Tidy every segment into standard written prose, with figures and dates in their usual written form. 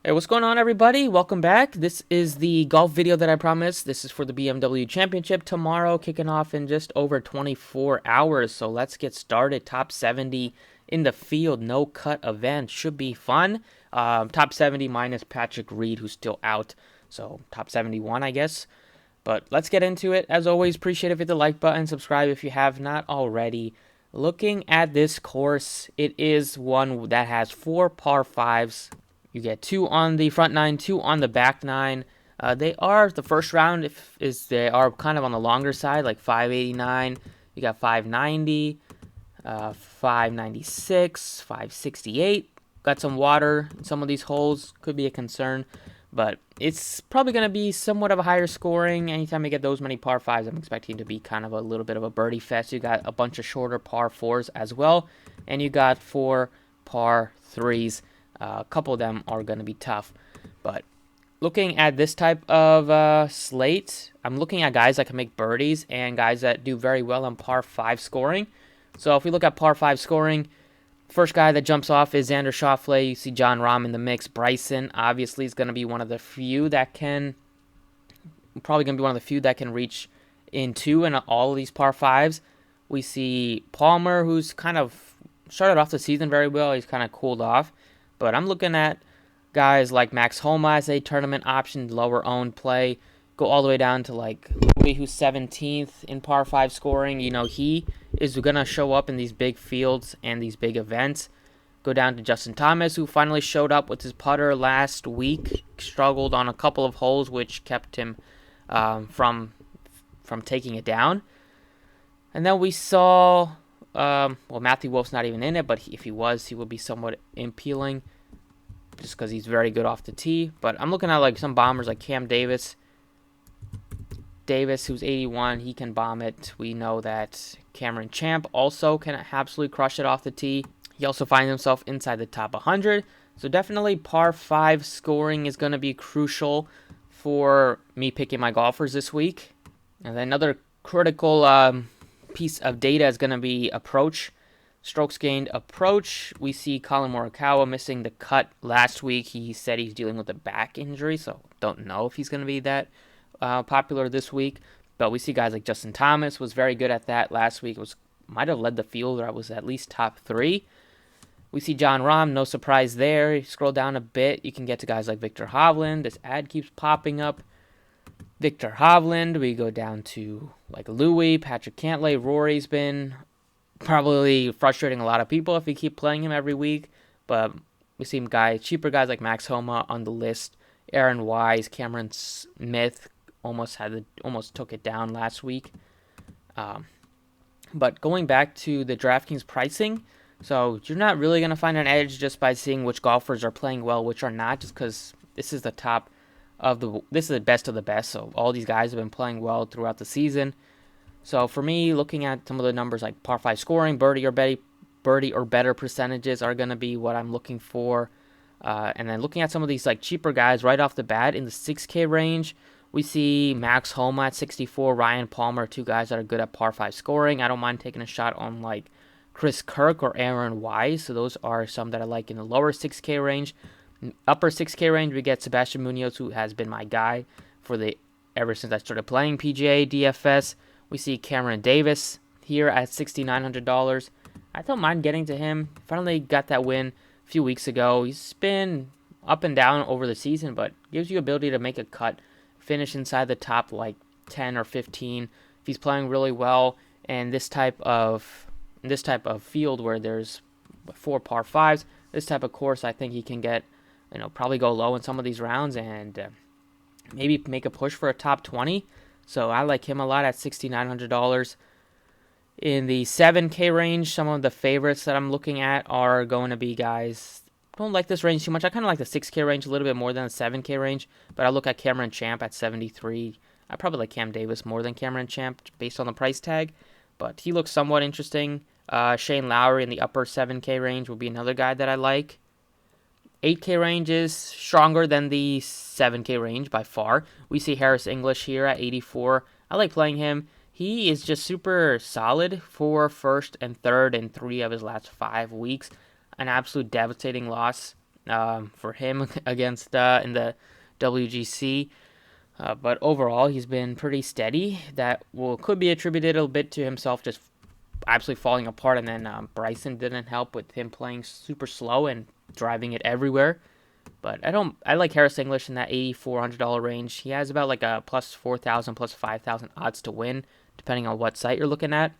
Hey, what's going on, everybody? Welcome back. This is the golf video that I promised. This is for the BMW Championship tomorrow, kicking off in just over 24 hours. So let's get started. Top 70 in the field, no cut event. Should be fun. Top 70 minus Patrick Reed, who's still out. So top 71, I guess. But let's get into it. As always, appreciate it if you hit the like button, subscribe if you have not already. Looking at this course, it is one that has 4 par 5s. You get 2 on the front 9, 2 on the back 9. They are, the first round they are kind of on the longer side, like 589. You got 590, 596, 568. Got some water in some of these holes. Could be a concern. But it's probably going to be somewhat of a higher scoring. Anytime you get those many par 5s, I'm expecting to be kind of a little bit of a birdie fest. You got a bunch of shorter par 4s as well. And you got 4 par 3s. A couple of them are going to be tough. But looking at this type of slate, I'm looking at guys that can make birdies and guys that do very well on par 5 scoring. So if we look at par 5 scoring, first guy that jumps off is Xander Schauffele. You see Jon Rahm in the mix. Bryson obviously is going to be one of the few that can, reach in 2 in all of these par 5s. We see Palmer, who's kind of started off the season very well. He's kind of cooled off. But I'm looking at guys like Max Homa as a tournament option, lower owned play. Go all the way down to like Lowry, who's 17th in par 5 scoring. You know, he is going to show up in these big fields and these big events. Go down to Justin Thomas, who finally showed up with his putter last week. Struggled on a couple of holes, which kept him from taking it down. And then we saw... Matthew Wolff's not even in it, but if he was, he would be somewhat appealing just because he's very good off the tee. But I'm looking at like some bombers like Cam Davis. Who's 81, he can bomb it. We know that Cameron Champ also can absolutely crush it off the tee. He also finds himself inside the top 100. So definitely par 5 scoring is going to be crucial for me picking my golfers this week. And then another critical piece of data is going to be approach, strokes gained approach. We see Colin Morikawa missing the cut last week. He said he's dealing with a back injury, so don't know if he's going to be that popular this week. But we see guys like Justin Thomas was very good at that last week. Might have led the field, or I was at least top 3. We see Jon Rahm, no surprise there. You scroll down a bit, you can get to guys like Viktor Hovland. This ad keeps popping up. Viktor Hovland, we go down to like Louis, Patrick Cantlay. Rory's been probably frustrating a lot of people if you keep playing him every week. But we see cheaper guys like Max Homa on the list. Aaron Wise, Cameron Smith almost took it down last week. But going back to the DraftKings pricing, so you're not really going to find an edge just by seeing which golfers are playing well, which are not, just because this is the best of the best. So all these guys have been playing well throughout the season. So for me, looking at some of the numbers like par 5 scoring, birdie or better percentages are going to be what I'm looking for. And then looking at some of these like cheaper guys right off the bat in the 6K range, we see Max Homa at 64, Ryan Palmer, 2 guys that are good at par 5 scoring. I don't mind taking a shot on like Chris Kirk or Aaron Wise. So those are some that I like in the lower 6K range. Upper 6K range, we get Sebastian Munoz, who has been my guy ever since I started playing PGA DFS. We see Cameron Davis here at $6,900. I don't mind getting to him. Finally got that win a few weeks ago. He's been up and down over the season, but gives you ability to make a cut, finish inside the top like 10 or 15 if he's playing really well. And this type of field where there's 4 par 5s, this type of course, I think he can get, probably go low in some of these rounds and maybe make a push for a top 20. So I like him a lot at $6,900. In the 7K range, some of the favorites that I'm looking at are going to be guys. Don't like this range too much. I kind of like the 6K range a little bit more than the 7K range. But I look at Cameron Champ at 73. I probably like Cam Davis more than Cameron Champ based on the price tag. But he looks somewhat interesting. Shane Lowry in the upper 7K range will be another guy that I like. 8K range is stronger than the 7K range by far. We see Harris English here at 84. I like playing him. He is just super solid for first and third in 3 of his last 5 weeks. An absolute devastating loss for him against in the WGC. But overall, he's been pretty steady. That could be attributed a bit to himself just absolutely falling apart, and then Bryson didn't help with him playing super slow and driving it everywhere. But I like Harris English in that $8,400 range. He has about like a plus 4,000, plus 5,000 odds to win, depending on what site you're looking at.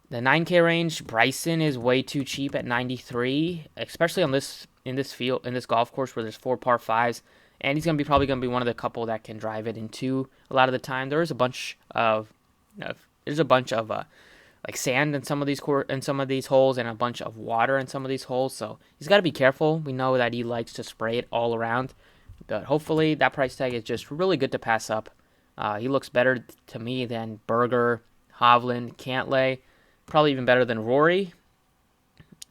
The 9K range, Bryson is way too cheap at 93, especially on this in this field in this golf course where there's 4 par 5s, and he's probably gonna be one of the couple that can drive it in two a lot of the time. There's a bunch of like sand in some of these holes, and a bunch of water in some of these holes. So he's got to be careful. We know that he likes to spray it all around, but hopefully that price tag is just really good to pass up. He looks better to me than Berger, Hovland, Cantlay, probably even better than Rory.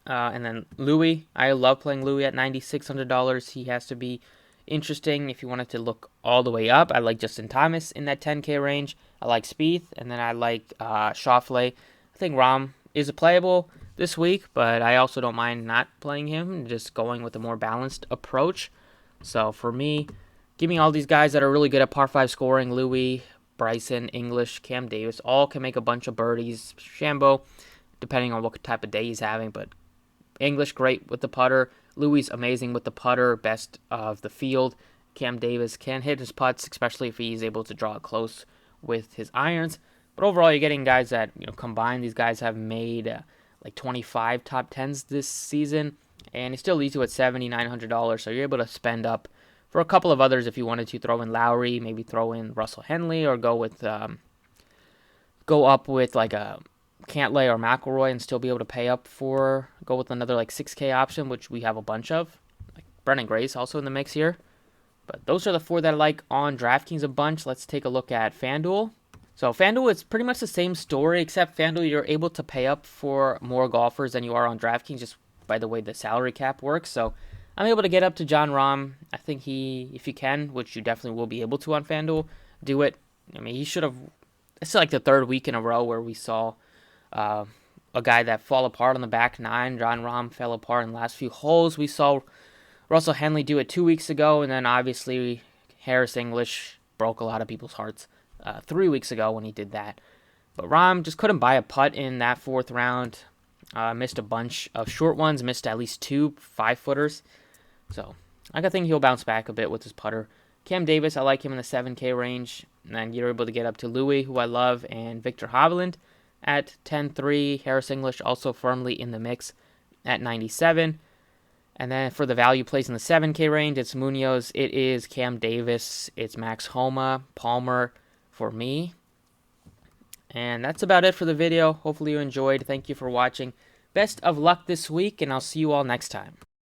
And then Louis. I love playing Louis at $9,600. He has to be interesting if you wanted to look all the way up. I like Justin Thomas in that 10K range. I like Spieth, and then I like Schauffele. I think Rahm is playable this week, but I also don't mind not playing him, just going with a more balanced approach. So for me, give me all these guys that are really good at par 5 scoring. Louis, Bryson, English, Cam Davis, all can make a bunch of birdies. Shambo, depending on what type of day he's having, but English, great with the putter. Louis, amazing with the putter, best of the field. Cam Davis can hit his putts, especially if he's able to draw it close with his irons. But overall, you're getting guys that, combined, these guys have made like 25 top 10s this season, and it still leaves you at $7,900, so you're able to spend up for a couple of others if you wanted to throw in Lowry, maybe throw in Russell Henley, or go up with like a Cantlay or McIlroy and still be able to go with another like 6K option, which we have a bunch of. Like Brennan Grace also in the mix here. But those are the 4 that I like on DraftKings a bunch. Let's take a look at FanDuel. So FanDuel, it's pretty much the same story, except FanDuel, you're able to pay up for more golfers than you are on DraftKings, just by the way the salary cap works. So I'm able to get up to Jon Rahm. I think if you can, which you definitely will be able to on FanDuel, do it. I mean, he should have. It's like the 3rd week in a row where we saw a guy that fall apart on the back 9. Jon Rahm fell apart in the last few holes. We saw Russell Henley do it 2 weeks ago, and then obviously Harris English broke a lot of people's hearts 3 weeks ago when he did that. But Rahm just couldn't buy a putt in that 4th round. Missed a bunch of short ones, missed at least 2 5-footers. So I think he'll bounce back a bit with his putter. Cam Davis, I like him in the 7K range. And then you're able to get up to Louis, who I love, and Victor Hovland at 10-3. Harris English also firmly in the mix at 97. And then for the value plays in the 7K range, it's Munoz, it is Cam Davis, it's Max Homa, Palmer for me. And that's about it for the video. Hopefully you enjoyed. Thank you for watching. Best of luck this week, and I'll see you all next time.